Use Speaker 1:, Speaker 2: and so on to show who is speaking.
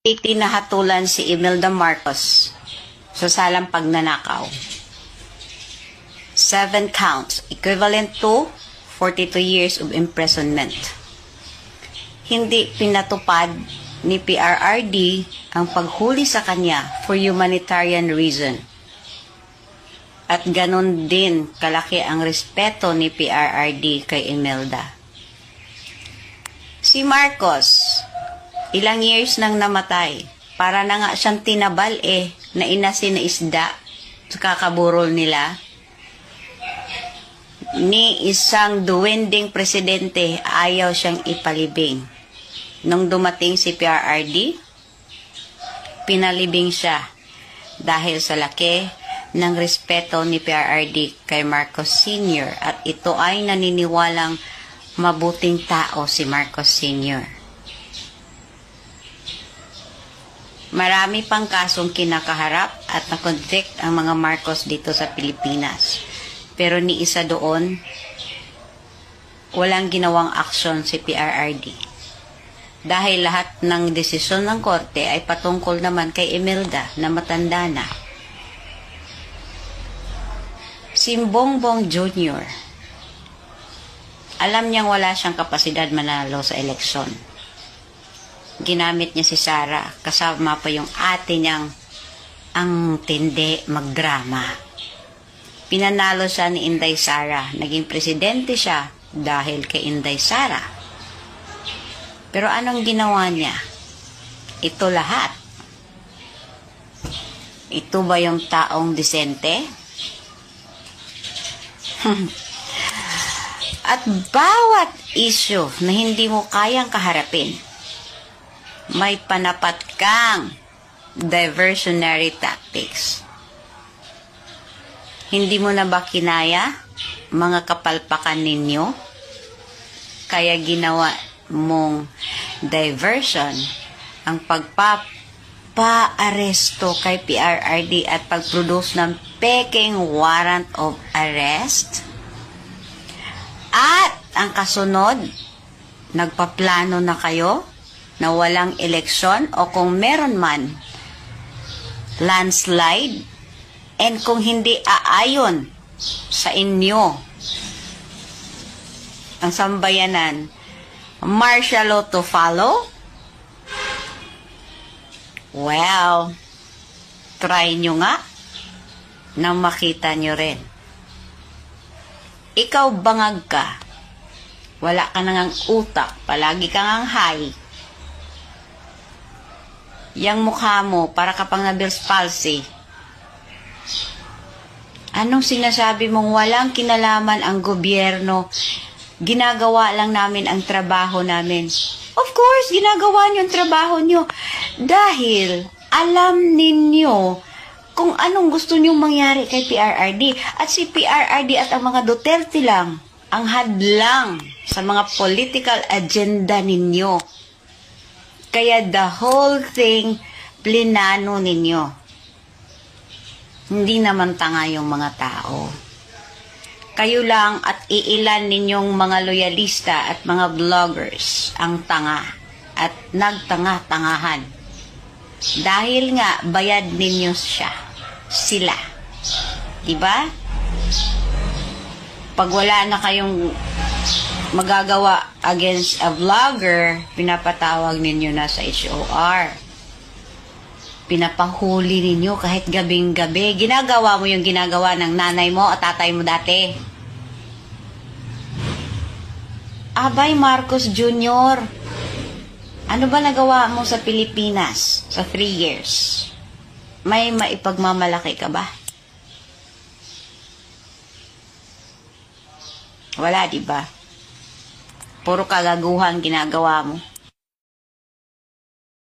Speaker 1: Tinahatulan si Imelda Marcos sa salang pagnanakaw. 7 counts, equivalent to 42 years of imprisonment. Hindi pinatupad ni PRRD ang paghuli sa kanya for humanitarian reason. At ganun din kalaki ang respeto ni PRRD kay Imelda. Si Marcos, ilang years nang namatay. Para na nga siyang tinabal na inasin na isda sa kakaburol nila. Ni isang duwending presidente, ayaw siyang ipalibing. Nung dumating si PRRD, pinalibing siya dahil sa laki ng respeto ni PRRD kay Marcos Sr. At ito ay naniniwalang mabuting tao si Marcos Sr. Marami pang kasong kinakaharap at na-convict ang mga Marcos dito sa Pilipinas. Pero ni isa doon, walang ginawang aksyon si PRRD. Dahil lahat ng desisyon ng korte ay patungkol naman kay Imelda na matanda na. Si Bongbong Jr., alam niyang wala siyang kapasidad manalo sa eleksyon. Ginamit niya si Sara, kasama pa yung ate niyang ang tindi magdrama. Pinanalo siya ni Inday Sara. Naging presidente siya dahil kay Inday Sara. Pero anong ginawa niya? Ito lahat. Ito ba yung taong disente? At bawat issue na hindi mo kayang kaharapin, may panapat kang diversionary tactics. Hindi mo na ba kinaya mga kapalpakan ninyo? Kaya ginawa mong diversion ang pagpapaaresto kay PRRD at pagproduce ng peking warrant of arrest? At ang kasunod, nagpaplano na kayo na walang eleksyon o kung meron man, landslide, and kung hindi aayon sa inyo ang sambayanan, martial law to follow? Well, try nyo nga na makita nyo rin. Ikaw bangag ka, wala ka nang utak, palagi kang ang high. Yang mukha mo, para ka pang na-Bell's palsy. Anong sinasabi mong walang kinalaman ang gobyerno? Ginagawa lang namin ang trabaho namin. Of course, ginagawa nyo ang trabaho nyo. Dahil alam ninyo kung anong gusto nyong mangyari kay PRRD. At si PRRD at ang mga Duterte lang ang hadlang sa mga political agenda ninyo. Kaya the whole thing, plinano ninyo. Hindi naman tanga yung mga tao. Kayo lang at iilan ninyong mga loyalista at mga vloggers ang tanga at nagtanga-tangahan. Dahil nga, bayad ninyo sila. Diba? Pag wala na kayong magagawa against a vlogger, pinapatawag ninyo na sa HOR. Pinapahuli ninyo kahit gabing-gabi. Ginagawa mo yung ginagawa ng nanay mo at tatay mo dati. Abay, Marcos Jr., ano ba nagawa mo sa Pilipinas sa 3 years? May maipagmamalaki ka ba? Wala, diba? Puro kagaguhan ginagawa mo.